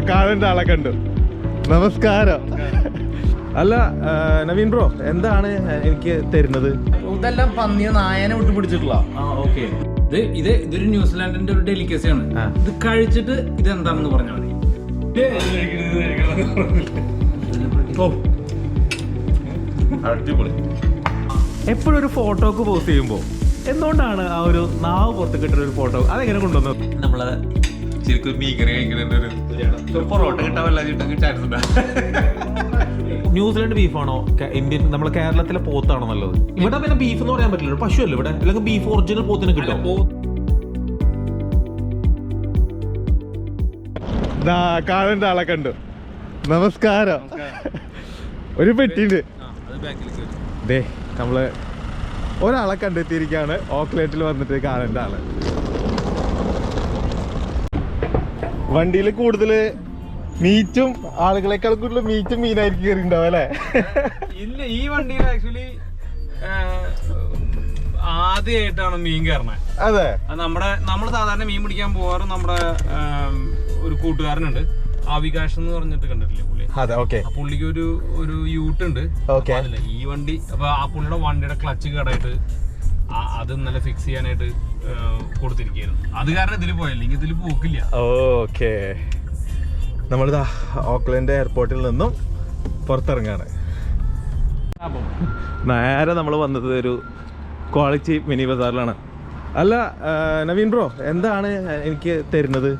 കാണേണ്ട ആളെ കണ്ടു. നമസ്കാരം. അല്ല നവീൻ ബ്രോ, എന്താണ് എനിക്ക് തരുന്നത്? ഇതെല്ലാം പന്നിയെ നായനെ വിട്ടു പിടിച്ചിട്ടുള്ള. ഇതൊരു ന്യൂസിലാൻഡിന്റെ ഒരു ഡെലിക്കസിയാണ്. ഇത് കഴിച്ചിട്ട് ഇതെന്താണെന്ന് പറഞ്ഞാൽ മതി. എപ്പോഴും ഒരു ഫോട്ടോക്ക് പോസ്റ്റ് ചെയ്യുമ്പോൾ എന്തുകൊണ്ടാണ് ആ ഒരു നാവ് പുറത്ത് കിട്ടുന്ന ഒരു ഫോട്ടോ അതെങ്ങനെ കൊണ്ടുവന്നത്? നമ്മള് ശരിക്കും മീൻകറി കഴിക്കുന്ന പൊറോട്ട കിട്ടാൻ ചാൻസ് ഉണ്ട്. ന്യൂസിലാൻഡ് ബീഫാണോ ഇന്ത്യൻ നമ്മളെ കേരളത്തിലെ പോത്താണോ നല്ലത്? ഇവിടെ പിന്നെ ബീഫ് എന്ന് പറയാൻ പറ്റില്ല, പശു അല്ലേ ഇവിടെ, അല്ലെങ്കിൽ ബീഫ് ഒറിജിനൽ പോത്തിന് കിട്ടും. കാണേണ്ട ആളെ കണ്ടു. നമസ്കാരം. ഒരു പെട്ടിണ്ട്. ദേ നമ്മള് ഒരാളെ കണ്ടെത്തിയിരിക്കുകയാണ്. ഓക്ലേറ്റിൽ വന്നിട്ട് കാണേണ്ട ആള്. വണ്ടിയിൽ കൂടുതൽ മീറ്റും ആളുകളെക്കാൾ കൂടുതൽ മീറ്റും മീനായിരിക്കും കയറിണ്ടാവും അല്ലേ? ഇല്ല, ഈ വണ്ടിയിൽ ആക്ച്വലി ആദ്യമായിട്ടാണ് മീൻ കയറണത്. അതെ, നമ്മൾ സാധാരണ മീൻ പിടിക്കാൻ പോവാറ് നമ്മുടെ ഒരു കൂട്ടുകാരനുണ്ട്, ആവികാശ് എന്ന് പറഞ്ഞിട്ട് കണ്ടിട്ടില്ലേ പുള്ളി? അതെ, ഓക്കെ. പുള്ളിക്ക് ഒരു യൂട്ട് ഉണ്ട്. ഈ വണ്ടി അപ്പൊ ആ പുള്ളിയുടെ വണ്ടിയുടെ ക്ലച്ച് കേടായിട്ട് അത് ഇന്നലെ ഫിക്സ് ചെയ്യാനായിട്ട് കൊടുത്തിരിക്കുകയായിരുന്നു. അത് കാരണം ഇതിൽ പോയല്ലെങ്കിൽ ഇതിൽ പോക്കില്ല. ഓക്കെ, നമ്മളിതാ ഓക്ലൻഡ് എയർപോർട്ടിൽ നിന്നും പുറത്തിറങ്ങാണ്. നേരെ നമ്മൾ വന്നത് ഒരു ക്വാളിറ്റി മിനി ബസാറിലാണ്. അല്ല നവീൻ ബ്രോ, എന്താണ് എനിക്ക് തരുന്നത്?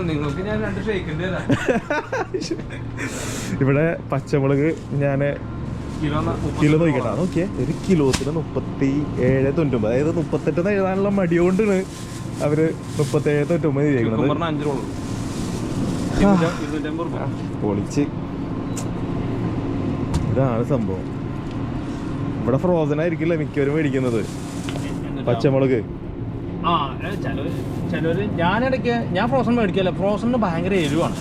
നിങ്ങൾക്ക് ഞാൻ 2 ഷേക്കിന്റെ തരാം. ഇവിടെ പച്ചമുളക് ഞാൻ കിലോ നോക്കിട്ടാ നോക്കിയേ, ഒരു കിലോത്തിന് 37.90. അതായത് 38 എഴുതാനുള്ള മടി കൊണ്ടാണ് അവര് 37.90 ചെയ്യണത്. പൊളിച്ച്. ഇതാണ് സംഭവം. ഇവിടെ ഫ്രോസൺ ആയിരിക്കില്ല മിക്കവരും മേടിക്കുന്നത് പച്ചമുളക്. ഞാൻ ഫ്രോസൺ മേടിക്കല്ല, ഫ്രോസണിന് ഭയങ്കര എരിവാണ്.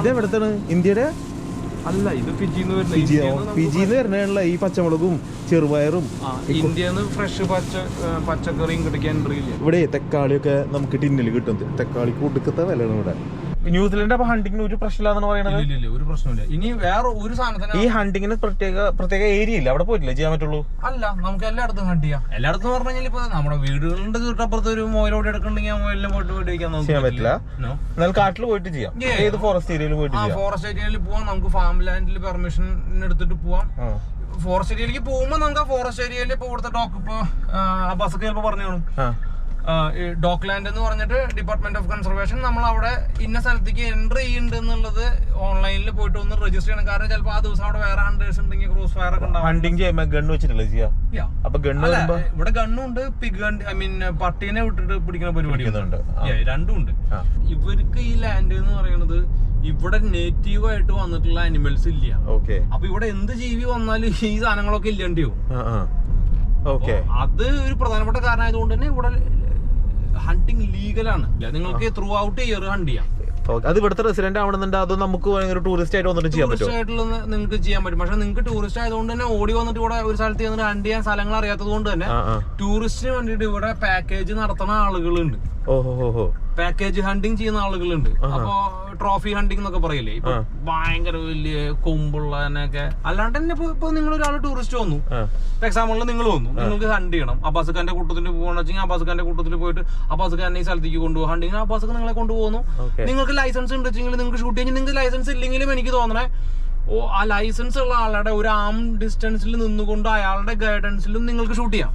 ഇത് എവിടത്താണ്? ഇന്ത്യയുടെ അല്ല, ഇത് ഫിജിന്ന് വരുന്ന ഈ പച്ചമുളകും ചെറുപയറും ഇന്ത്യന്ന് ഫ്രഷ് പച്ചക്കറിയും കിട്ടിക്കാൻ ഇവിടെ. തക്കാളിയൊക്കെ നമുക്ക് ടിന്നിൽ കിട്ടും. തക്കാളിക്ക് ഒടുക്കത്തെ വിലയാണ് ഇവിടെ. ന്യൂസിലൻഡ് അപ്പൊ ഹണ്ടിങ്ങിന് ഒരു പ്രശ്നമില്ലാന്ന് പറയുന്നത്? ഇല്ല, ഒരു പ്രശ്നമില്ല. ഇനി വേറെ ഒരു സാധനത്തിന് ഈ ഹണ്ടിങ്ങിന് പ്രത്യേക ഏരിയ ഇല്ല, അവിടെ പോയിട്ടില്ല ചെയ്യാൻ പറ്റുള്ളൂ? അല്ല, നമുക്ക് എല്ലായിടത്തും ഹണ്ട് ചെയ്യാം. എല്ലായിടത്തും പറഞ്ഞു കഴിഞ്ഞാൽ ഇപ്പൊ നമ്മുടെ വീടുകളുടെ ചുറ്റപ്പുറത്ത് ഒരു മോയിലോട് എടുക്കണമെങ്കിൽ ആ മോയിലിനെ പോയിട്ട് ചെയ്യാൻ പറ്റില്ല. എന്നാൽ കാട്ടിൽ പോയിട്ട് ചെയ്യാം. ഏത് ഫോറസ്റ്റ് ഏരിയയിൽ പോയിട്ട് ചെയ്യാം? ഫോറസ്റ്റ് ഏരിയയിൽ പോവാം. നമുക്ക് ഫാം ലാൻഡിൽ പെർമിഷൻ എടുത്തിട്ട് പോവാം. ഫോറസ്റ്റ് ഏരിയയിലേക്ക് പോകുമ്പോൾ നമുക്ക് ആ ഫോറസ്റ്റ് ഏരിയയിൽ ഇപ്പൊ ഇവിടുത്തെ ഡോക്ക് ഇപ്പൊ ആ ബസ്സൊക്കെ ചിലപ്പോ പറഞ്ഞു ഡോക്ക് ലാൻഡ് എന്ന് പറഞ്ഞിട്ട് ഡിപ്പാർട്ട്മെന്റ് ഓഫ് കൺസർവേഷൻ നമ്മൾ അവിടെ ഇന്ന സ്ഥലത്തേക്ക് എൻട്രി ചെയ്യുന്നുണ്ട് എന്നുള്ളത് ഓൺലൈനിൽ പോയിട്ട് ഒന്ന് രജിസ്റ്റർ ചെയ്യണം. കാരണം ചിലപ്പോൾ ആ ദിവസം അവിടെ വേറെ ഹണ്ടേഴ്സ് ഉണ്ടെങ്കിൽ ക്രോസ് ഫയർ ഒക്കെ ഉണ്ടാവും. ഹണ്ടിങ് ചെയ്യുമ്പോൾ ഗണ്ണ് വെച്ചിട്ടല്ലേ ചെയ്യാ? അപ്പൊ ഇവിടെ ഗണ്ണുണ്ട്, പിഗ് ഐ മീൻ പട്ടീനെ വിട്ടിട്ട് പിടിക്കുന്ന പരിപാടി രണ്ടും ഉണ്ട്. ഇവർക്ക് ഈ ലാൻഡ് എന്ന് പറയുന്നത് ഇവിടെ നേറ്റീവ് ആയിട്ട് വന്നിട്ടുള്ള അനിമൽസ് ഇല്ല. അപ്പൊ ഇവിടെ എന്ത് ജീവി വന്നാലും ഈ സാധനങ്ങളൊക്കെ ഇല്ലാണ്ടിയോ. അത് ഒരു പ്രധാനപ്പെട്ട കാരണം ആയതുകൊണ്ട് തന്നെ ഇവിടെ ഹണ്ടിങ് ലീഗലാണ്. നിങ്ങൾക്ക് ത്രൂ ഔട്ട് ഇയർ ഹണ്ട് ചെയ്യാം. അത് ഇവിടുത്തെ റെസിഡന്റ് ആവണമെന്നുണ്ട്. അത് നമുക്ക് ടൂറിസ്റ്റ് ആയിട്ട് വന്നിട്ട് ചെയ്യാൻ പറ്റും. നിങ്ങൾക്ക് ചെയ്യാൻ പറ്റും. പക്ഷെ നിങ്ങൾക്ക് ടൂറിസ്റ്റ് ആയതുകൊണ്ട് തന്നെ ഓടി വന്നിട്ട് ഇവിടെ ഒരു സ്ഥലത്ത് വന്നിട്ട് ഹണ്ട് ചെയ്യാൻ സ്ഥലങ്ങൾ അറിയാത്തത് കൊണ്ട് തന്നെ ടൂറിസ്റ്റിന് വേണ്ടിയിട്ട് ഇവിടെ പാക്കേജ് നടത്തുന്ന ആളുകളുണ്ട്. പാക്കേജ് ഹണ്ടിങ് ചെയ്യുന്ന ആളുകളുണ്ട്. അപ്പൊ ട്രോഫി ഹണ്ടിങ് എന്നൊക്കെ പറയില്ലേ, ഇപ്പൊ ഭയങ്കര വലിയ കൊമ്പുള്ളതിനൊക്കെ. അല്ലാണ്ട് തന്നെ ഇപ്പൊ നിങ്ങൾ ഒരാൾ ടൂറിസ്റ്റ് വന്നു, എക്സാമ്പിളിൽ നിങ്ങൾ വന്നു, നിങ്ങൾക്ക് ഹണ്ട് ചെയ്യണം. അബ്ബാസ്ഖാന്റെ കൂട്ടത്തിൽ പോകണമെന്ന് വെച്ചാൽ അബ്ബാസ്ഖാന്റെ കൂട്ടത്തിൽ പോയിട്ട് അബ്ബാസ്ഖാനെ ഈ സ്ഥലത്തേക്ക് കൊണ്ടുപോകും. ഹണ്ടിങ്ങിന് അബ്ബാസ്ഖാൻ നിങ്ങളെ കൊണ്ടുപോകുന്നു. നിങ്ങൾക്ക് ലൈസൻസ് ഉണ്ട് വെച്ചെങ്കിൽ നിങ്ങൾക്ക് ഷൂട്ട് ചെയ്യാൻ. നിങ്ങൾക്ക് ലൈസൻസ് ഇല്ലെങ്കിലും എനിക്ക് തോന്നണേ ആ ലൈസൻസ് ഉള്ള ആളുടെ ഒരു ആം ഡിസ്റ്റൻസിൽ നിന്നുകൊണ്ട് അയാളുടെ ഗൈഡൻസിലും നിങ്ങൾക്ക് ഷൂട്ട് ചെയ്യാം.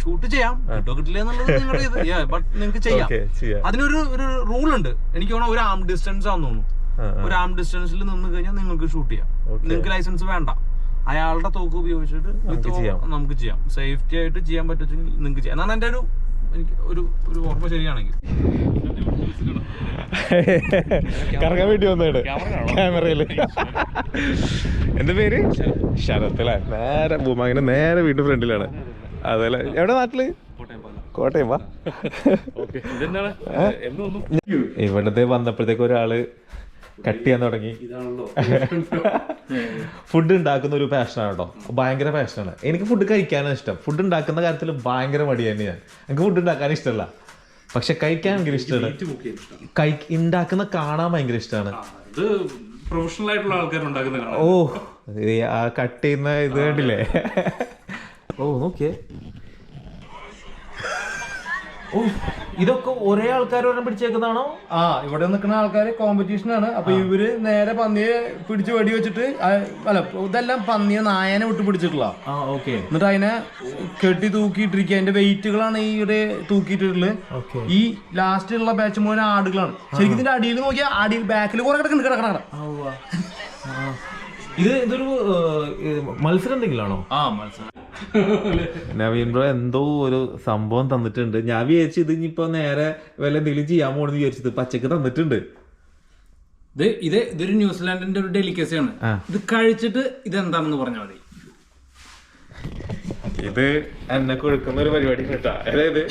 ഷൂട്ട് ചെയ്യാം, കിട്ടോ കിട്ടില്ല എന്നുള്ളത് നിങ്ങളുടെ ഇത്. ബട്ട് നിങ്ങൾക്ക് ചെയ്യാം. അതിനൊരു റൂൾ ഉണ്ട്. എനിക്ക് തോന്നുന്നു ഒരു ആം ഡിസ്റ്റൻസ് ആണെന്ന് തോന്നുന്നു. ഒരു ആം ഡിസ്റ്റൻസിൽ നിന്ന് കഴിഞ്ഞാൽ നിങ്ങൾക്ക് ഷൂട്ട് ചെയ്യാം. നിങ്ങൾക്ക് ലൈസൻസ് വേണ്ട. അയാളുടെ തോക്ക് ഉപയോഗിച്ചിട്ട് നമുക്ക് ചെയ്യാം. സേഫ്റ്റി ആയിട്ട് ചെയ്യാൻ പറ്റുമെങ്കിൽ നിങ്ങൾക്ക് ചെയ്യാം എന്നാണ് എന്റെ എനിക്ക് ഒരു ഓർമ്മ ശരിയാണെങ്കിൽ. കറങ്ങാൻ വേണ്ടി വന്നതാണ് ക്യാമറയില്. എന്റെ പേര് ശരത് അല്ലേ? നേരെ ഭൂമാങ്ങനെ നേരെ വീട്ടിൽ ഫ്രണ്ടിലാണ്. അതല്ലേ? എവിടെ നാട്ടില്? കോട്ടയം. ഇവിടത്തെ വന്നപ്പോഴത്തേക്ക് ഒരാള് കട്ട് ചെയ്യാൻ തുടങ്ങി. ഫുഡ് ഉണ്ടാക്കുന്ന ഒരു പാഷനാണ് കേട്ടോ, ഭയങ്കര പാഷനാണ്. എനിക്ക് ഫുഡ് കഴിക്കാനാണ് ഇഷ്ടം. ഫുഡ് ഉണ്ടാക്കുന്ന കാര്യത്തിൽ ഭയങ്കര മടി തന്നെയാണ്. എനിക്ക് ഫുഡ് ഉണ്ടാക്കാൻ ഇഷ്ടമല്ല. പക്ഷെ കഴിക്കാൻ ഭയങ്കര ഇഷ്ടമാണ്. ഉണ്ടാക്കുന്ന കാണാൻ ഭയങ്കര ഇഷ്ടമാണ്. ഇത് പ്രൊഫഷണൽ ആയിട്ടുള്ള ആൾക്കാർ ഉണ്ടാക്കുന്ന ഓ ആ കട്ട് ചെയ്യുന്ന ഇത് കണ്ടില്ലേ? ഓ നോക്കിയേ. ഓ ഇതൊക്കെ ഒരേ ആൾക്കാരോടെ പിടിച്ചേക്കുന്നതാണോ? ഇവിടെ നിൽക്കുന്ന ആൾക്കാര് കോമ്പറ്റീഷൻ ആണ്. അപ്പൊ ഇവര് നേരെ പന്നിയെ പിടിച്ച് വെടി വെച്ചിട്ട് അല്ല ഇതെല്ലാം പന്നിയെ നായനെ വിട്ട് പിടിച്ചിട്ടുള്ള. എന്നിട്ട് അതിനെ കെട്ടി തൂക്കിയിട്ടിരിക്കുക. അതിന്റെ വെയിറ്റുകളാണ് ഈ ഒരു തൂക്കിയിട്ടുള്ളത്. ഈ ലാസ്റ്റ് ഉള്ള ബാച്ച് മുഴുവൻ ആടുകളാണ്. ശരിക്കും ഇതിന്റെ അടിയിൽ നോക്കിയാൽ അടിയിൽ ബാക്കിൽ കുറെ കിടക്കണം. ഇതൊരു മത്സരം എന്തെങ്കിലും ആണോ? മത്സരം. നവീൻ ബ്രോ എന്തോ ഒരു സംഭവം തന്നിട്ടുണ്ട്. ഞാൻ വിചാരിച്ചു ഇത് ഇനിയിപ്പോ നേരെ വല്ല എന്തെങ്കിലും ചെയ്യാൻ പോണെന്ന് വിചാരിച്ചത്. പച്ചക്ക് തന്നിട്ടുണ്ട്. ഇതൊരു ന്യൂസിലാൻഡിന്റെ ഒരു ഡെലിക്കസിയാണ്. ഇത് കഴിച്ചിട്ട് ഇതെന്താണെന്ന് പറഞ്ഞാൽ മതി. ഇത് എന്നെ കൊടുക്കുന്ന ഒരു പരിപാടി കേട്ടാ. അതായത്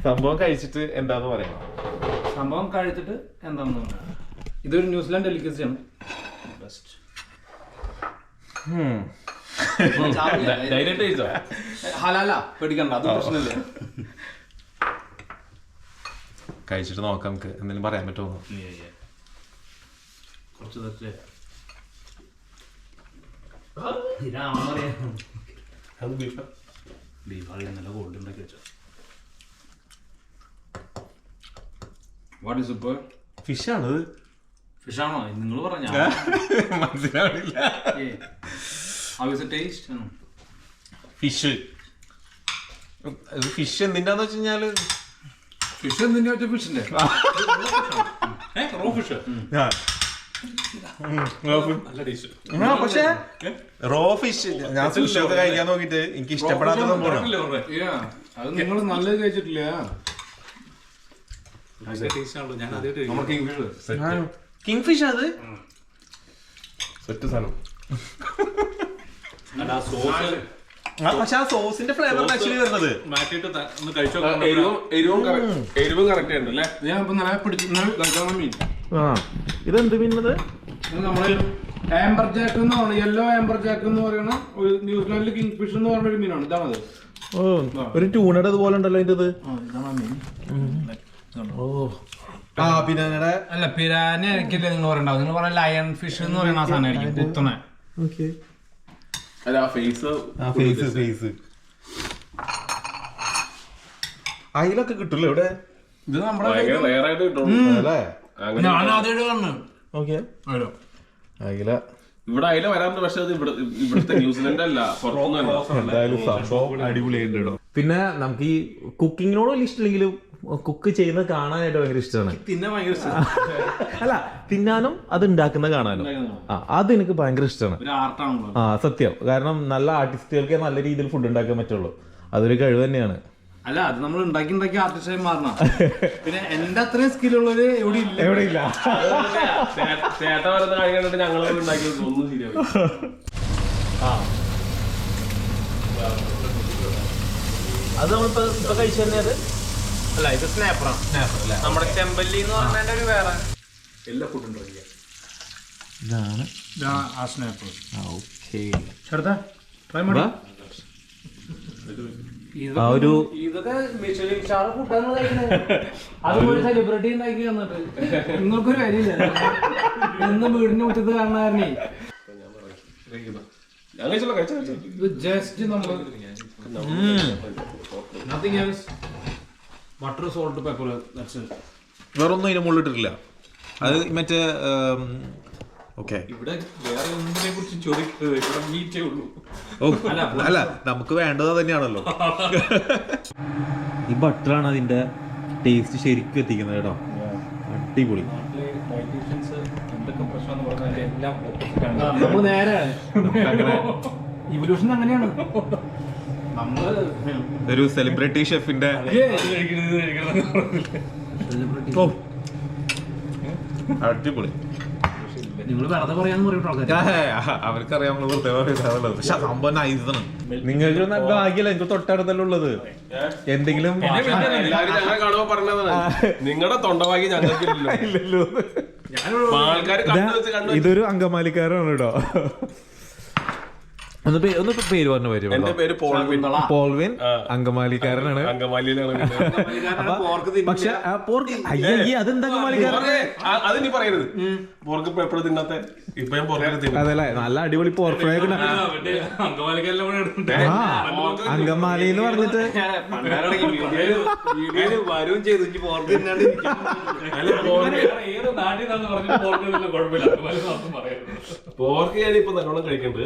സംഭവം കഴിച്ചിട്ട് എന്താന്ന് പറയാം. സംഭവം കഴിച്ചിട്ട് എന്താണെന്ന് പറഞ്ഞാൽ ഇതൊരു ന്യൂസിലാൻഡ് ഡെലിക്കസിയാണ്. ഹലാല പേടിക്കണ്ട, അത് പ്രശ്നമില്ല. കഴിച്ചിട്ട് നോക്കാം നമുക്ക് എന്തെങ്കിലും പറയാൻ പറ്റുമോ. ഫിഷാണ്. ഫിഷാണോ നിങ്ങൾ പറഞ്ഞ? മനസ്സിലാവില്ല. ഫിഷ് ഫിഷ് എന്തിനാന്ന് വെച്ച് കഴിഞ്ഞാല് ഫിഷ് എന്തിനാ വെച്ച ഫിഷിന്റെ റോ ഫിഷ്. പക്ഷേ റോ ഫിഷ് ഞാൻ ഫിഷൊക്കെ കഴിക്കാൻ നോക്കിട്ട് എനിക്ക് ഇഷ്ടപ്പെടാത്ത സംഭവമാണ്. അത് നിങ്ങൾ നല്ലത് കഴിച്ചിട്ടില്ല. കിങ് ഫിഷ് അത് സെറ്റ് സാധനം. പക്ഷെ ആ സോസിന്റെ ഫ്ലേവർ ആക്ച്വലി വരുന്നത് മാറ്റിട്ട് ഒന്ന് കഴിച്ചോ. എരിവും കറക്റ്റ് ഉണ്ട് അല്ലേ? ഞാൻ ഇപ്പൊ നല്ല കഴിക്കാൻ മീൻ. ഇതെന്ത് മീനത്? നമ്മള് ആംബർ ജാക്ക് എന്ന് പറയുന്നത്, യെല്ലോ ആംബർ ജാക്ക് എന്ന് പറയുന്ന ഒരു ന്യൂസിലാൻഡിൽ കിങ് ഫിഷ് എന്ന് പറഞ്ഞ ഒരു മീനാണ്. ഇതാണത്. ഓ ഒരു ട്യൂണയുടെ ഇതുപോലെ ഉണ്ടല്ലോ ഇതിന്റെ. ഓ ആ പിരാനയുടെ അല്ല, പിരാന ആയിരിക്കില്ല നിങ്ങൾ പറയണ്ടാവും. നിങ്ങൾ പറഞ്ഞ ലയൺ ഫിഷ് എന്ന് പറയുന്ന ആ സാധനം ആയിരിക്കും കുത്തണ. അയിലൊക്കെ കിട്ടൂല്ലോ ഇവിടെ. ഇത് നമ്മുടെ ഞാൻ ആദ്യമായിട്ട് കാണുന്നു. അയില ഇവിടെ അയില വരാറുണ്ട്. പക്ഷെ അത് ഇവിടുത്തെ ന്യൂസിലൻഡ് അല്ല, എന്തായാലും സംഭവം അടിപൊളിയായിട്ടോ. പിന്നെ നമുക്ക് ഈ കുക്കിങ്ങിനോട് വലിയ ഇഷ്ടമില്ലെങ്കിലും കുക്ക് ചെയ്യുന്നത് കാണാനായിട്ട് ഭയങ്കര ഇഷ്ടമാണ്. തിന്നാൻ ഭയങ്കര ഇഷ്ടമാണ്. അല്ല തിന്നാനും അത് ഉണ്ടാക്കുന്ന കാണാനും അത് എനിക്ക് ഭയങ്കര ഇഷ്ടമാണ്. സത്യം. കാരണം നല്ല ആർട്ടിസ്റ്റുകൾക്ക് നല്ല രീതിയിൽ ഫുഡ് ഉണ്ടാക്കാൻ പറ്റുള്ളൂ. അതൊരു കഴിവ് തന്നെയാണ്. അല്ല അത് നമ്മൾ ഉണ്ടാക്കി ആർട്ടിസ്റ്റായി മാറണം. പിന്നെ എന്റെ അത്രയും സ്കില്ലുള്ളവര് എവിടെ ഇല്ല. ചേട്ട വരുന്ന കാര്യം കണ്ടിട്ട് ഞങ്ങൾ ഉണ്ടാക്കി ഒന്നും ശരിയാവും. അത് നമ്മളിപ്പോ കഴിച്ചു തന്നെ. അത് അല്ല ഇത് സ്നാപ്പറാണ്. നമ്മുടെ ചെമ്പല്ലി എന്ന് പറഞ്ഞ ഒരു വേറെ എല്ലാ ഫുഡും ഇതാണ് ആ സ്നാപ്പർ. ഇതൊക്കെ മിഷലിൻ സ്റ്റാർ ഫുഡാണ് കഴിക്കുന്നത്. അതുപോലെ സെലിബ്രിറ്റി ഉണ്ടാക്കി തന്നിട്ട് നിങ്ങൾക്കൊരു കാര്യമില്ല. എന്നും വീടിന്റെ മുറ്റത്ത് കാണുന്നേ ജസ്റ്റ് നമ്മൾ nothing else. Butter, salt, pepper, വേറൊന്നും ഇതിന് മുള്ളിട്ടിട്ടില്ല. അത് മറ്റേ ഓക്കെ. ഇവിടെ വേറെ ഒന്നിനെ കുറിച്ച് ചോദിക്കുന്നത് ഇവിടെ മീറ്റേ ഉള്ളൂ. അല്ല നമുക്ക് വേണ്ടത് തന്നെയാണല്ലോ. ഈ ബട്ടറാണ് അതിന്റെ ടേസ്റ്റ് ശരിക്കും എത്തിക്കുന്നത് കേട്ടോ. അടിപൊളി. നമ്മള് നേരെ ഇവല്യൂഷൻ അങ്ങനെയാണ്. ഒരു സെലിബ്രിറ്റി ഷെഫിന്റെ അടിപൊളി. നിങ്ങൾ വെറുതെ പറയാന്ന് പറയട്ടോ. അവർക്കറിയാം പക്ഷെ സംഭവം നൈസാണ്. നിങ്ങൾക്ക് ഭാഗ്യല്ല, എനിക്ക് തൊട്ടടുത്തല്ല ഉള്ളത്. എന്തെങ്കിലും കാണുമ്പോ പറഞ്ഞതാണ് നിങ്ങളുടെ തൊണ്ടവാക്കി ഞങ്ങൾക്കില്ലല്ലോ. ഇതൊരു അങ്കമാലിക്കാരാണ് കേട്ടോ. ഒന്ന് പേര് പറഞ്ഞ പേര്. എന്റെ പേര് പോൾവിൻ, അങ്കമാലിക്കാരനാണ്. പക്ഷെ അതെന്താ അങ്കമാലിക്കാരൻ? അതിനി പറയരുത്. പോർക്ക് ഇപ്പൊ എപ്പോഴും തിന്നാത്ത ഇപ്പൊ ഞാൻ പോർക്ക് അതല്ലേ, നല്ല അടിപൊളി പോർക്ക് ഫ്രൈ ഒക്കെ. അങ്കമാലി എന്ന് പറഞ്ഞിട്ട് വരും ചെയ്തു പോർക്ക് പോർക്ക് ഞാൻ ഇപ്പൊ നല്ലോണം കഴിക്കുന്നുണ്ട്.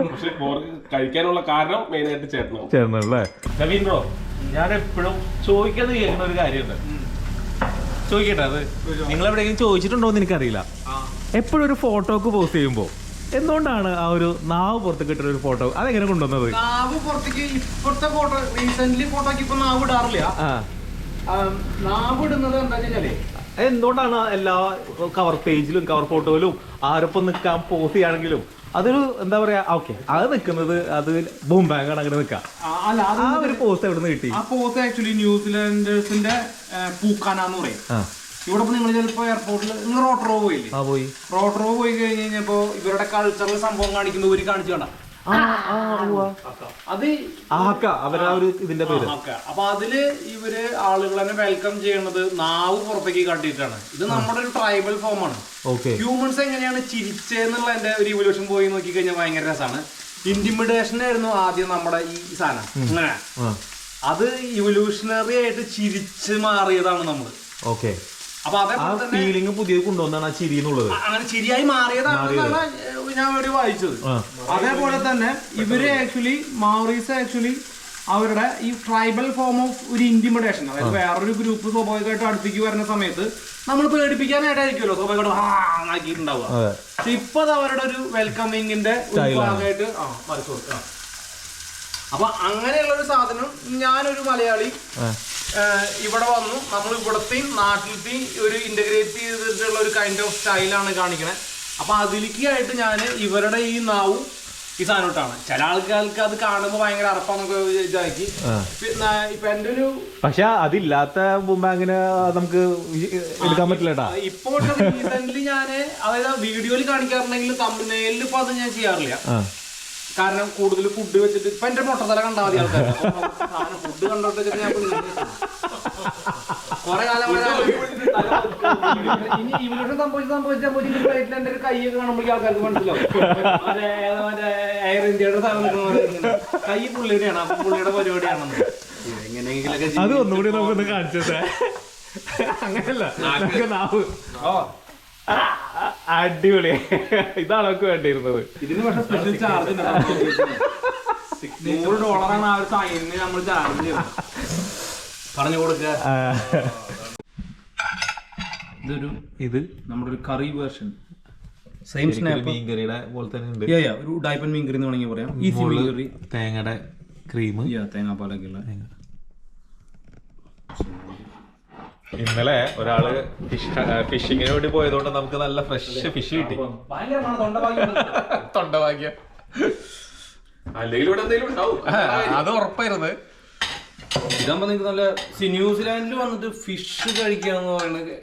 പക്ഷെ പോർക്ക് കഴിക്കാനുള്ള കാരണം മെയിൻ ആയിട്ട് ചേട്ടനാണ്. ചേർന്നല്ലേ. നവീൻ ബ്രോ, ഞാൻ എപ്പോഴും ചോദിക്കാതെ കേൾക്കുന്ന ഒരു കാര്യമുണ്ട്. ചോദിക്കട്ടെ, അത് നിങ്ങൾ എവിടെയെങ്കിലും ചോദിച്ചിട്ടുണ്ടോന്ന് എനിക്കറിയില്ല. എപ്പോഴും ഒരു ഫോട്ടോക്ക് പോസ്റ്റ് ചെയ്യുമ്പോ എന്തുകൊണ്ടാണ് ആ ഒരു നാവ് പുറത്തേക്ക് ഇട്ടൊരു ഒരു ഫോട്ടോ അതെങ്ങനെ കൊണ്ടുവന്നത്? നാവ് പുറത്തേക്ക് ഇപ്പോഴത്തെ ഫോട്ടോ റീസെന്റ് ഫോട്ടോക്ക് ഇപ്പൊ നാവ് ഇടാറില്ല. നാവ് ഇടുന്നത് എന്താ വെച്ചാലേ, എന്തുകൊണ്ടാണ് എല്ലാ കവർ പേജിലും കവർ ഫോട്ടോയിലും ആരൊപ്പം നിൽക്കാൻ പോസ്റ്റ് ചെയ്യുകയാണെങ്കിലും അതൊരു എന്താ പറയാ, ഓക്കെ അത് നിൽക്കുന്നത് അത് ബൂം ബാങ്ക് ആണ് അങ്ങനെ നിൽക്കാം. ആ ഒരു പോസ്റ്റ് എവിടെ നിന്ന് കിട്ടി? ആ പോസ്റ്റ് ആക്ച്വലി ന്യൂസിലാൻഡേഴ്സിന്റെ പൂക്കാനാന്ന് പറയും. ഇവിടെ ഇപ്പൊ നിങ്ങൾ ചിലപ്പോ എയർപോർട്ടിൽ നിങ്ങൾ റോട്ടറോ പോയില്ലേ? റോട്ടറോ പോയി കഴിഞ്ഞ് കഴിഞ്ഞപ്പോ ഇവരുടെ കൾച്ചറൽ സംഭവം കാണിക്കുമ്പോ ഒരു കാണിച്ചു കണ്ട അത് അവരാ ഒരു ഇതിന്റെ പേര്. അപ്പൊ അതില് ഇവര് ആളുകളെ വെൽക്കം ചെയ്യണത് നാവ് പുറത്തേക്ക് കാട്ടിയിട്ടാണ്. ഇത് നമ്മുടെ ഒരു ട്രൈബൽ ഫോം ആണ്. ഹ്യൂമൻസ് എങ്ങനെയാണ് ചിരിച്ചെന്നുള്ള എന്റെ ഒരു ഇവല്യൂഷൻ പോയി നോക്കി കഴിഞ്ഞാൽ ഭയങ്കര രസമാണ്. ഇന്റിമിഡേഷൻ ആയിരുന്നു ആദ്യം നമ്മുടെ ഈ സാധനം. അങ്ങനെ അത് ഇവല്യൂഷണറി ആയിട്ട് ചിരിച്ച് മാറിയതാണ് നമ്മള്. അപ്പൊ അതേപോലെ ഫീലിംഗ് പുതിയത് കൊണ്ടുവന്നാണ് ആ ചിരി എന്നുള്ളത്. അങ്ങനെ ചിരിയായി മാറിയതാണെന്നാണ് ഞാൻ ഇവിടെ വായിച്ചത്. അതേപോലെ തന്നെ ഇവര് മാവറീസ് ആക്ച്വലി അവരുടെ ഈ ട്രൈബൽ ഫോം ഓഫ് ഒരു ഇന്റിമിഡേഷൻ, അതായത് വേറൊരു ഗ്രൂപ്പ് സ്വാഭാവികമായിട്ട് അടുത്തേക്ക് വരുന്ന സമയത്ത് നമ്മൾ പേടിപ്പിക്കാനായിട്ടായിരിക്കുമല്ലോ സ്വാഭാവികമായിട്ട് ആക്കിയിട്ടുണ്ടാവുക. പക്ഷെ ഇപ്പൊ അത് അവരുടെ ഒരു വെൽക്കമിങ്ങിന്റെ ഒരു ഭാഗമായിട്ട് മറിച്ചു കൊടുക്കുക. അപ്പൊ അങ്ങനെയുള്ള ഒരു സാധനം ഞാനൊരു മലയാളി ഇവിടെ വന്നു നമ്മൾ ഇവിടത്തെയും നാട്ടിലത്തെയും ഒരു ഇന്റഗ്രേറ്റ് ചെയ്തിട്ടുള്ള ഒരു കൈൻഡ് ഓഫ് സ്റ്റൈലാണ് കാണിക്കണേ. അപ്പൊ അതിലേക്കായിട്ട് ഞാൻ ഇവരുടെ ഈ നാവും ഈ സാധനം ഇട്ടാണ്. ചില ആൾക്കാർക്ക് അത് കാണുമ്പോ ഭയങ്കര അറപ്പാന്നൊക്കെ വിചാരിക്കും. ഇപ്പൊ എന്റെ ഒരു പക്ഷെ അതില്ലാത്ത ബൂംബാങ്ങിന് നമുക്ക് എടുക്കാൻ പറ്റില്ല. ഇപ്പൊ റീസെന്റ്ലി ഞാന് അതായത് വീഡിയോയിൽ കാണിക്കാറുണ്ടെങ്കിൽ തമ്പനെയിലിൽ ഇപ്പൊ അത് ഞാൻ ചെയ്യാറില്ല. കാരണം കൂടുതൽ ഫുഡ് വെച്ചിട്ട് ഇപ്പൊ എന്റെ മുട്ടത്തല കണ്ടാൽ മതി ആൾക്കാർ. ഫുഡ് കണ്ടോട്ട് വെച്ചിട്ട് ഞാൻ കൊറേ കാലം ഇനി ഇവരുടെ സംഭവിച്ചാൽ പ്ലേറ്റിൽ എന്റെ ഒരു കൈയൊക്കെ കാണുമ്പോൾ ആൾക്കാർക്ക് മനസ്സിലാവും. എയർ ഇന്ത്യയുടെ സാധനം കൈ പുള്ളിയുടെയാണ്. അപ്പൊ പുള്ളിയുടെ പരിപാടിയാണെന്ന് എങ്ങനെയെങ്കിലൊക്കെ അത് ഒന്നുകൂടി നമുക്കൊന്ന് കാണിച്ചേ. അങ്ങനല്ല, അടിപൊളി. ഇതാണ് നമുക്ക് വേണ്ടിയിരുന്നത്. ഇതിന് പക്ഷെ സ്പെഷ്യൽ ചാർജ് $100 ആ ഒരു സൈനിന് നമ്മൾ ചാർജ് ചെയ്യണം. പറഞ്ഞു കൊടുക്കുക. ഇത് നമ്മുടെ ഒരു കറി വേർഷൻ, സെയിം മീൻകറിയുടെ പോലെ തന്നെ ഉണ്ട്. ഒരു ഡൈപ്പൻ മീൻകറി എന്ന് വേണമെങ്കിൽ പറയാം. ഈസി മീൻകറി, തേങ്ങയുടെ ക്രീം, തേങ്ങാപ്പാലൊക്കെ ഉള്ള. ഇന്നലെ ഒരാള് ഫിഷിങ്ങിന് വേണ്ടി പോയതുകൊണ്ട് നമുക്ക് നല്ല ഫ്രഷ് ഫിഷ് കിട്ടി. തൊണ്ടഭാഗ്യം. അല്ലെങ്കിൽ ഇവിടെ എന്തെങ്കിലും ഉണ്ടാവും, അത് ഉറപ്പായിരുന്നു. ഇതാകുമ്പോ നിങ്ങൾക്ക് നല്ല ന്യൂസിലാൻഡിൽ വന്നിട്ട് ഫിഷ് കഴിക്കുക എന്ന് പറയുന്നത്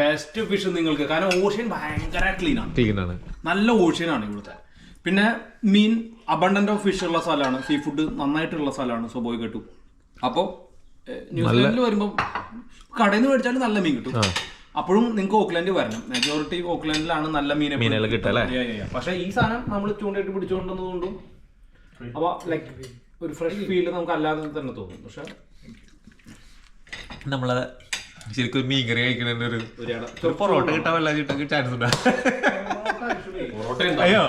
ബെസ്റ്റ് ഫിഷ് നിങ്ങൾക്ക്. കാരണം ഓഷ്യൻ ഭയങ്കര ക്ലീൻ ആണ്, നല്ല ഓഷ്യൻ ആണ് ഇവിടുത്തെ. പിന്നെ മീൻ അബണ്ടന്റ് ഓഫ് ഫിഷ് ഉള്ള സ്ഥലമാണ്, സീ ഫുഡ് നന്നായിട്ടുള്ള സ്ഥലമാണ് സ്വാഭാവികമായിട്ടും. അപ്പോൾ ന്യൂസിലാൻഡിൽ വരുമ്പോൾ കടയിൽ നിന്ന് മേടിച്ചാലും നല്ല മീൻ കിട്ടും. അപ്പോഴും നിങ്ങൾക്ക് ഓക്ലാൻഡ് വരണം. മെജോറിറ്റി ഓക്ലാൻഡിലാണ് നല്ല മീനുകൾ കിട്ടുക. പക്ഷെ ഈ സാധനം നമ്മൾ ചൂണ്ടയിട്ട് പിടിച്ചുകൊണ്ടുവന്നതുകൊണ്ടും അപ്പൊ ലൈക്ക് ഒരു ഫ്രഷ് ഫീൽ നമുക്ക് അല്ലാതെ തന്നെ തോന്നും. പക്ഷെ നമ്മള് ശരിക്കും മീൻകറി കഴിക്കുന്നതിന്റെ ഒരു പൊറോട്ട കിട്ടാൻ വല്ല ചാൻസ് ഉണ്ടോ? അയ്യോ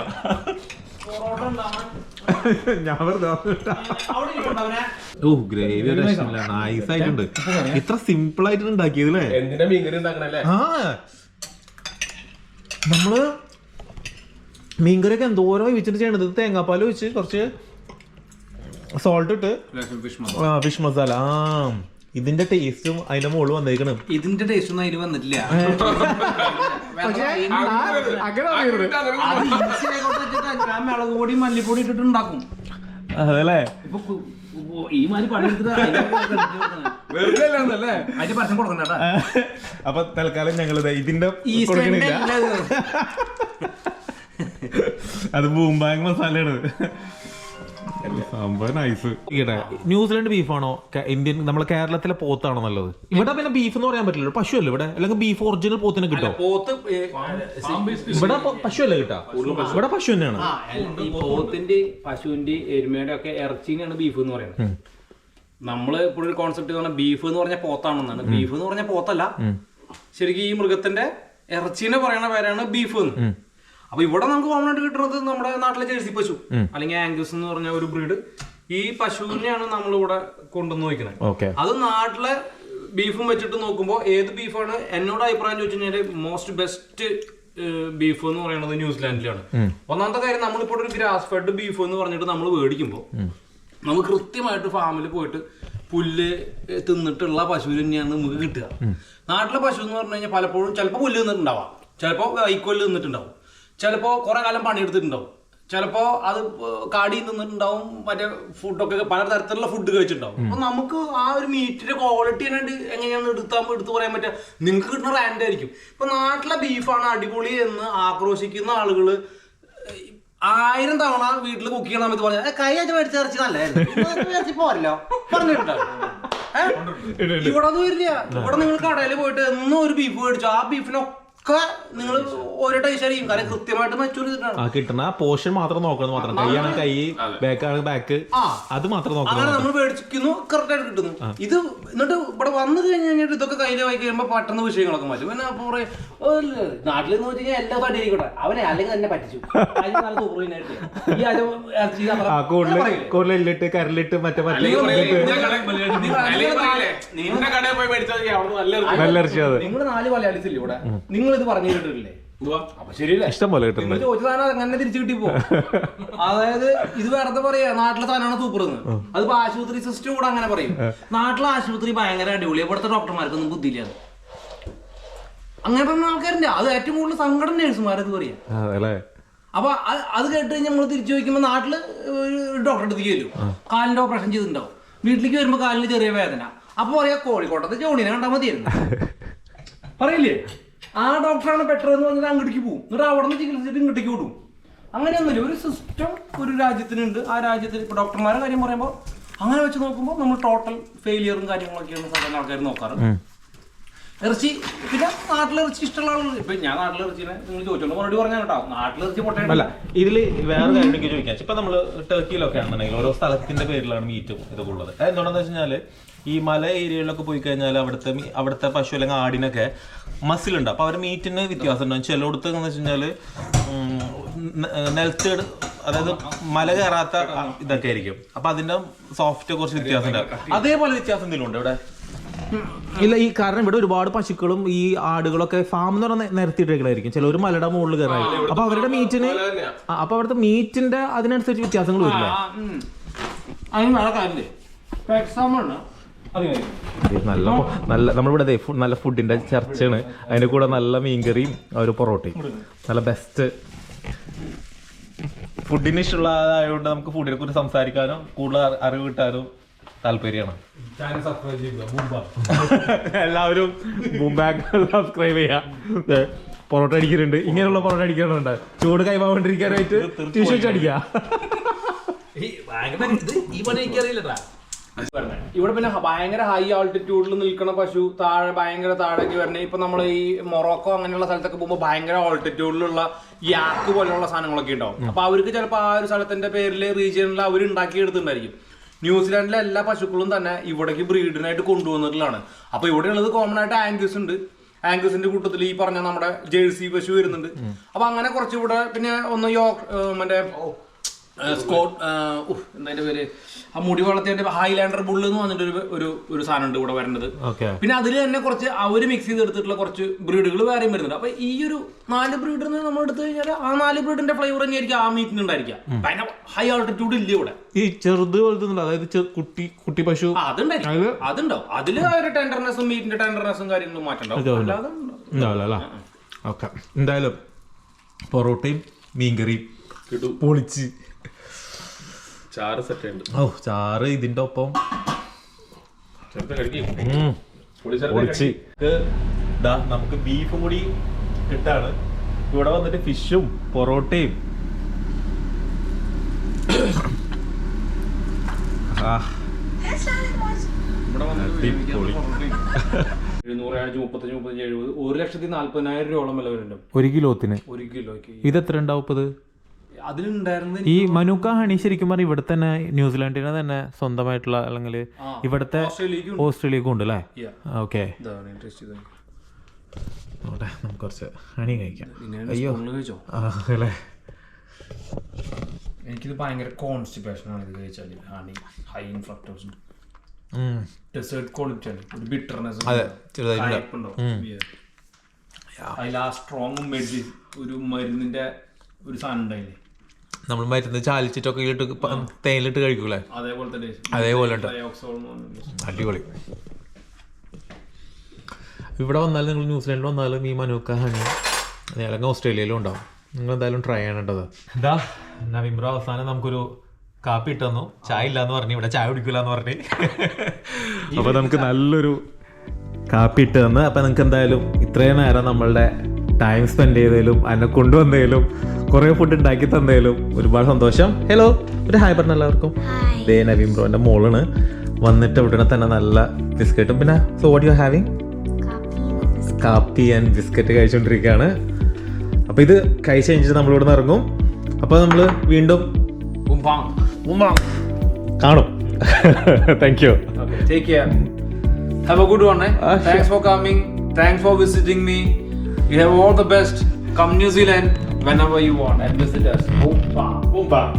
ഗ്രേവി നൈസ് ആയിട്ടുണ്ട്. ഇത്ര സിമ്പിൾ ആയിട്ട് ഉണ്ടാക്കിയതല്ലേ? എന്തിനാ മീൻകറി ഉണ്ടാക്കണല്ലേ? നമ്മള് മീൻകറിയൊക്കെ എന്തോരം വെച്ചിട്ട് ചെയ്യണത്. തേങ്ങാപ്പാൽ വെച്ച് കുറച്ച് സോൾട്ട് ഇട്ട് ഫിഷ് മസാല. ഇതിന്റെ ടേസ്റ്റും അതിന്റെ മുകളിൽ വന്നേക്കണം. ഇതിന്റെ ടേസ്റ്റ് ഒന്നും അതിൽ വന്നിട്ടില്ല. മുളക് പൊടി മല്ലിപ്പൊടി ഇട്ടിട്ട് ഉണ്ടാക്കും. അതല്ലേ ഇപ്പൊ ഈ മാതിരി പണിയെടുത്തിട്ട് അതിന്റെ പരസ്യം കൊടുക്കണ്ട. അപ്പൊ തൽക്കാലം ഞങ്ങൾ ഇതിന്റെ അത് ബൂംബാങ് മസാലയാണ്. സംഭവം നൈസ്. ന്യൂസിലൻഡ് ബീഫാണോ ഇന്ത്യൻ നമ്മളെ കേരളത്തിലെ പോത്താണോ നല്ലത്? ഇവിടെ പിന്നെ ബീഫ് എന്ന് പറയാൻ പറ്റില്ല, പശു അല്ലേ ഇവിടെ? അല്ലെങ്കിൽ ബീഫ് ഒറിജിനൽ പോത്തിന് കിട്ടോ? പോത്ത് ഇവിടെ പശു അല്ലേ കിട്ടാ? ഇവിടെ പശു തന്നെയാണ്. ഈ പോത്തിന്റെ പശുവിന്റെ എരുമയുടെ ഒക്കെ ഇറച്ചിനെയാണ് ബീഫ് എന്ന് പറയുന്നത്. നമ്മള് ഇപ്പോഴൊരു കോൺസെപ്റ്റ് പറഞ്ഞാൽ ബീഫ് എന്ന് പറഞ്ഞ പോത്താണെന്നാണ്. ബീഫ് എന്ന് പറഞ്ഞ പോത്തല്ല, ശരിക്കും ഈ മൃഗത്തിന്റെ ഇറച്ചിനെ പറയുന്ന പേരാണ് ബീഫ് എന്ന്. അപ്പൊ ഇവിടെ നമുക്ക് കോമൺ ആയിട്ട് കിട്ടുന്നത് നമ്മുടെ നാട്ടിലെ ജേഴ്സി പശു അല്ലെങ്കിൽ ആംഗസ് എന്ന് പറഞ്ഞ ഒരു ബ്രീഡ്. ഈ പശുവിനെയാണ് നമ്മൾ ഇവിടെ കൊണ്ടുവന്ന് വയ്ക്കുന്നത്. അത് നാട്ടിലെ ബീഫും വെച്ചിട്ട് നോക്കുമ്പോൾ ഏത് ബീഫാണ് എന്നോട് അഭിപ്രായം ചോദിച്ചു കഴിഞ്ഞാൽ മോസ്റ്റ് ബെസ്റ്റ് ബീഫ് എന്ന് പറയുന്നത് ന്യൂസിലാൻഡിലാണ്. ഒന്നാമത്തെ കാര്യം, നമ്മളിപ്പോൾ ഒരു ഗ്രാസ് ഫെഡ് ബീഫ് എന്ന് പറഞ്ഞിട്ട് നമ്മൾ മേടിക്കുമ്പോൾ നമുക്ക് കൃത്യമായിട്ട് ഫാമിൽ പോയിട്ട് പുല്ല് തിന്നിട്ടുള്ള പശുവിന് തന്നെയാണ് നമുക്ക് കിട്ടുക. നാട്ടിലെ പശു എന്ന് പറഞ്ഞു കഴിഞ്ഞാൽ പലപ്പോഴും ചിലപ്പോൾ പുല്ല് തിന്നിട്ടുണ്ടാവാം, ചിലപ്പോൾ വൈക്കോല് തിന്നിട്ടുണ്ടാവും, ചിലപ്പോൾ കുറെ കാലം പണിയെടുത്തിട്ടുണ്ടാവും, ചിലപ്പോൾ അത് കാടി തിന്നിട്ടുണ്ടാവും, മറ്റേ ഫുഡൊക്കെ പല തരത്തിലുള്ള ഫുഡ് കഴിച്ചിട്ടുണ്ടാവും. അപ്പൊ നമുക്ക് ആ ഒരു മീറ്റിന്റെ ക്വാളിറ്റി എങ്ങനെയാണ് എടുത്ത് പറയാൻ പറ്റുക? നിങ്ങൾക്ക് കിട്ടുന്ന റാൻഡ് ആയിരിക്കും. ഇപ്പൊ നാട്ടിലെ ബീഫാണ് അടിപൊളി എന്ന് ആക്രോശിക്കുന്ന ആളുകള് 1000 തവണ വീട്ടിൽ കുക്ക് ചെയ്യണ സമയത്ത് പറഞ്ഞാൽ കൈയാഴ്ച മേടിച്ച ഇറച്ചി നല്ലായിരുന്നു പോരല്ലോ പറഞ്ഞിട്ടുണ്ടാവും. ഇവിടെ അത് വരില്ല. ഇവിടെ നിങ്ങൾ കടയിൽ പോയിട്ട് എന്നും ഒരു ബീഫ് മേടിച്ചു, ആ ബീഫിനൊക്കെ നിങ്ങൾ ഓരോ ടൈസ് ആയിരിക്കും. കാരണം കൃത്യമായിട്ട് മെച്ചൂർ ചെയ്തിട്ടാണ് കിട്ടുന്ന പോർഷൻ മാത്രം നോക്കുന്നത്. മാത്രം കൈയാണ് കൈ, ബാക്കാണ് ബാക്ക്, അത് മാത്രം നോക്കണം. അങ്ങനെ നമ്മൾ മേടിക്കുന്നു, കറക്റ്റ് ആയിട്ട് കിട്ടുന്നു. ഇത് എന്നിട്ട് ഇവിടെ വന്നു കഴിഞ്ഞിട്ട് ഇതൊക്കെ കയ്യിൽ വായി കഴിയുമ്പോൾ പെട്ടെന്ന് വിഷയങ്ങളൊക്കെ മാറ്റും. പിന്നെ അപ്പൊ നാട്ടിലെന്ന് വെച്ച് കഴിഞ്ഞാൽ എല്ലാ തടിയിരിക്കട്ടെ അവനെ അല്ലെങ്കിൽ തന്നെ പറ്റിച്ചു കൂടുതലിട്ട് കരലിട്ട് മറ്റേ നല്ല ഇറച്ചി. അത് നിങ്ങൾ 4 മലയാളീസ് ഇല്ലേ ഇവിടെ? നിങ്ങൾ ഇത് പറഞ്ഞു കേട്ടിട്ടില്ലേ? അപ്പൊ ശരിയല്ലേ, ഇഷ്ടം പോലെ കിട്ടും. ചോദിച്ച സാധനം അങ്ങനെ തിരിച്ചു കിട്ടിപ്പോ. അതായത് ഇത് വെറുതെ പറയാ നാട്ടിലെ സാധനമാണ് സൂപ്പർ എന്ന്. അതിപ്പോ ആശുപത്രി സിസ്റ്റം കൂടെ അങ്ങനെ പറയും. നാട്ടിലെ ആശുപത്രി ഭയങ്കര അടിപൊളി, ഇവിടുത്തെ ഡോക്ടർമാർക്കൊന്നും ബുദ്ധിയില്ല. അങ്ങനെ പറഞ്ഞ ആൾക്കാരുണ്ട്. അത് ഏറ്റവും കൂടുതൽ സങ്കടം നേഴ്സുമാരത് പറയാം. അപ്പൊ അത് കേട്ട് കഴിഞ്ഞാൽ നമ്മൾ തിരിച്ചു ചോദിക്കുമ്പോ നാട്ടില് ഒരു ഡോക്ടറെ അടുത്തേക്ക് വരും, കാലിന്റെ ഓപ്പറേഷൻ ചെയ്തിട്ടുണ്ടാവും. വീട്ടിലേക്ക് വരുമ്പോ കാലിന് ചെറിയ വേദന. അപ്പൊ പറയാ കോഴിക്കോട്ടത്തെ ജോണിനെ കണ്ടാൽ മതിയായിരുന്നു പറയില്ലേ? ആ ഡോക്ടറാണ് ബെറ്റർ എന്ന് പറഞ്ഞാൽ അങ്ങോട്ടേക്ക് പോകും. എന്നിട്ട് അവിടെ നിന്ന് ചികിത്സിച്ചിട്ട് ഇങ്ങോട്ടേക്ക് വിടും. അങ്ങനെയൊന്നുമില്ല. ഒരു സിസ്റ്റം ഒരു രാജ്യത്തിനുണ്ട്. ആ രാജ്യത്തിൽ ഇപ്പൊ ഡോക്ടർമാരുടെ കാര്യം പറയുമ്പോൾ അങ്ങനെ വെച്ച് നോക്കുമ്പോൾ നമ്മൾ ടോട്ടൽ ഫെയിലിയറും കാര്യങ്ങളൊക്കെയാണ് സാധാരണ ആൾക്കാർ നോക്കാറ്. ഇറച്ചി പിന്നെ നാട്ടിലിറച്ചി ഇഷ്ടമുള്ള ആളുകൾ. ഇപ്പൊ ഞാൻ നാട്ടിലിറച്ചിനെ നിങ്ങൾ ചോദിച്ചോണ്ട് മറുപടി പറഞ്ഞാൽ കേട്ടോ, നാട്ടിലിറച്ചി പൊട്ടല്ല. ഇതില് വേറെ കാര്യം എനിക്ക് ചോദിക്കാം. ഇപ്പൊ നമ്മള് ടർക്കിയിലൊക്കെ ആണെന്നുണ്ടെങ്കിൽ ഓരോ സ്ഥലത്തിന്റെ പേരിലാണ് മീറ്റും ഇതൊക്കെ ഉള്ളത്. എന്തുകൊണ്ടെന്ന് വെച്ച് കഴിഞ്ഞാല് ഈ മല ഏരിയകളിലൊക്കെ പോയി കഴിഞ്ഞാൽ അവിടുത്തെ പശു അല്ലെങ്കിൽ ആടിനൊക്കെ മസിലുണ്ട്. അപ്പൊ അവരുടെ മീറ്റിന് വ്യത്യാസം ഉണ്ടാവും. ചിലയിടത്ത് എന്ന് വെച്ച് കഴിഞ്ഞാല് നിലത്തേട്, അതായത് മല കയറാത്ത ഇതൊക്കെ ആയിരിക്കും. അപ്പൊ അതിന്റെ സോഫ്റ്റ് കുറച്ച് വ്യത്യാസം ഉണ്ടാവും. അതേപോലെ വ്യത്യാസം എന്തെങ്കിലും ഉണ്ട് ഇവിടെ? ഇല്ല, ഈ കാരണം ഇവിടെ ഒരുപാട് പശുക്കളും ഈ ആടുകളൊക്കെ ഫാം എന്ന് പറഞ്ഞാൽ നിരത്തിയിട്ടേക്കായിരിക്കും. ചിലവർ മലയുടെ മുകളിൽ കയറായി. അപ്പൊ അവരുടെ മീറ്റിന് അപ്പൊ അവിടുത്തെ മീറ്റിന്റെ അതിനനുസരിച്ച് വ്യത്യാസങ്ങൾ വരില്ല. നല്ല നല്ല നമ്മളിവിടെ നല്ല ഫുഡിന്റെ ചർച്ചയാണ്. അതിന്റെ കൂടെ നല്ല മീൻകറിയും ഒരു പൊറോട്ടയും, നല്ല ബെസ്റ്റ് ഫുഡിന് ഇഷ്ടമുള്ളതായതുകൊണ്ട് നമുക്ക് ഫുഡിനെ കുറിച്ച് സംസാരിക്കാനും കൂടുതൽ അറിവ് കിട്ടാനും താല്പര്യമാണ്. എല്ലാവരും സബ്സ്ക്രൈബ് ചെയ്യാ. പൊറോട്ട അടിക്കുന്നുണ്ട്, ഇങ്ങനെയുള്ള പൊറോട്ട അടിക്കാനുണ്ട്. ചൂട് കൈമാണ്ടിരിക്കാനായിട്ട് ടീഷർട്ട് അടിക്കാം. ഇവിടെ പിന്നെ ഭയങ്കര ഹൈ ആൾട്ടിറ്റ്യൂഡിൽ നിൽക്കുന്ന പശു ഭയങ്കര താഴേക്ക് വരണേ. ഇപ്പൊ നമ്മൾ ഈ മൊറോക്കോ അങ്ങനെയുള്ള സ്ഥലത്തൊക്കെ പോകുമ്പോൾ ഭയങ്കര ആൾട്ടിറ്റ്യൂഡിലുള്ള യാക്ക് പോലെയുള്ള സാധനങ്ങളൊക്കെ ഉണ്ടാവും. അപ്പൊ അവർക്ക് ചിലപ്പോൾ ആ ഒരു സ്ഥലത്തിന്റെ പേരിൽ റീജിയനിൽ അവർ ഉണ്ടാക്കിയെടുത്തിട്ടുണ്ടായിരിക്കും. ന്യൂസിലാൻഡിലെ എല്ലാ പശുക്കളും തന്നെ ഇവിടേക്ക് ബ്രീഡിനായിട്ട് കൊണ്ടുവന്നിട്ടുള്ളതാണ്. അപ്പൊ ഇവിടെയുള്ളത് കോമൺ ആയിട്ട് ആംഗസ് ഉണ്ട്. ആംഗസിന്റെ കൂട്ടത്തിൽ ഈ പറഞ്ഞ നമ്മുടെ ജേഴ്സി പശു വരുന്നുണ്ട്. അപ്പൊ അങ്ങനെ കുറച്ചുകൂടെ പിന്നെ ഒന്ന് മറ്റേ സ്കോട്ട് എന്താ പേര്, ആ മുടി വളർത്തിയ ഹൈലാൻഡർ ബുള്ള് എന്ന് പറഞ്ഞിട്ട് ഒരു സാധനം ഉണ്ട് ഇവിടെ വരുന്നത്. പിന്നെ അതിൽ തന്നെ കുറച്ച് അവര് മിക്സ് ചെയ്തെടുത്തിട്ടുള്ള കുറച്ച് ബ്രീഡുകൾ വേറെയും വരുന്നുണ്ട്. അപ്പൊ ഈ ഒരു 4 ബ്രീഡിൽ നിന്ന് നമ്മൾ എടുത്തു കഴിഞ്ഞാൽ ആ 4 ബ്രീഡിന്റെ ഫ്ലേവർ തന്നെയായിരിക്കും ആ മീറ്റിന് ഉണ്ടായിരിക്കാം. ഭയങ്കര ഹൈ ആൾട്ടിറ്റ്യൂഡ് ഇല്ല ഇവിടെ. ഈ ചെറുത് പോലത്തെ അതായത് കുട്ടി പശു അതുണ്ടാവും. അതില് അവരുടെ ടെൻഡർനെസ്സും മീറ്റിന്റെ ടെൻഡർനെസ്സും കാര്യങ്ങളും മാറ്റണ്ടാവും. ഓക്കെ, എന്തായാലും പൊറോട്ടയും മീൻകറിയും പൊളിച്ച് ചാറ് സെറ്റ് ഉണ്ട്. ഓ, ചാറ് ഇതിന്റെ ഒപ്പം പൊളിച്ച്. നമുക്ക് ബീഫും കൂടി കിട്ടാണ്. ഇവിടെ വന്നിട്ട് ഫിഷും പൊറോട്ടയും ഇവിടെ വന്നിട്ട് 700, 35, 70, 1,40,000 രൂപയോളം വില വരുന്നുണ്ട് 1 കിലോത്തിന്. 1 കിലോയ്ക്ക്. ഇത് എത്ര ഉണ്ടാവും ഇപ്പത്? അതിലുണ്ടായിരുന്ന ഈ മനുക്ക ഹണി ശരിക്കും പറഞ്ഞാൽ ഇവിടെ തന്നെ ന്യൂസിലാൻഡിന് തന്നെ സ്വന്തമായിട്ടുള്ള അല്ലെങ്കിൽ ഇവിടുത്തെ ഓസ്ട്രേലിയക്കും ഉണ്ട് അല്ലേ? ഓക്കെ, നമുക്ക് കുറച്ച് ഹണി കഴിക്കാം. അയ്യോ അല്ലേ, എനിക്കിത് ഭയങ്കര കോൺസ്റ്റിപ്പേഷൻ ആണ് ഇത് കഴിച്ചാൽ. Honey high in fructose, dessert quality ആണ്, ഒരു ബിറ്റർനെസ് അതിൽ ആ സ്ട്രോങ് ഒരു മരുന്നിന്റെ ഒരു സാധനം ഉണ്ടായില്ലേ, നമ്മൾ മരുന്ന് ചാലിച്ചിട്ടൊക്കെ ഇട്ട് തേയിലിട്ട് കഴിക്കൂലേ, അതേപോലെ അടിപൊളി. ഇവിടെ വന്നാലും നിങ്ങൾ ന്യൂസിലാൻഡിൽ വന്നാലും ഈ മനുക്ക ഹണി അല്ലെങ്കിൽ ഓസ്ട്രേലിയയിലും ഉണ്ടാവും. നിങ്ങൾ എന്തായാലും ട്രൈ ചെയ്യേണ്ടത്. ഇതാ നവീംബ്രോ അവസാനം നമുക്കൊരു കാപ്പി ഇട്ട് തന്നു. ചായ ഇല്ലാന്ന് പറഞ്ഞു, ഇവിടെ ചായ കുടിക്കില്ലാന്ന് പറഞ്ഞു. അപ്പോൾ നമുക്ക് നല്ലൊരു കാപ്പി ഇട്ട് തന്ന്. അപ്പം നിങ്ങൾക്ക് എന്തായാലും ഇത്രയും നേരം നമ്മളുടെ ടൈം സ്പെൻഡ് ചെയ്തതിലും അതിനെ കൊണ്ടുവന്നതിലും കുറേ ഫുഡ് ഉണ്ടാക്കി തന്നതിലും ഒരുപാട് സന്തോഷം. ഹലോ, ഒരു ഹായ് പറഞ്ഞ എല്ലാവർക്കും. ദേ നവീംബ്രോൻ്റെ മോളാണ് വന്നിട്ട് ഉടനെ തന്നെ നല്ല ബിസ്ക്കറ്റും പിന്നെ so what you are having? കാപ്പി ആൻഡ് ബിസ്ക്കറ്റ് കഴിച്ചുകൊണ്ടിരിക്കുകയാണ്. അപ്പോൾ ഇത് കഴിച്ച് കഴിഞ്ഞിട്ട് നമ്മളിവിടെ നിന്ന് ഇറങ്ങും. അപ്പോൾ നമ്മൾ വീണ്ടും കാണും. Thank you. Take care. Have a good one. Thanks for coming. Thanks for visiting me. You have all the best. Come New Zealand whenever you want and visit us. Boom, bang.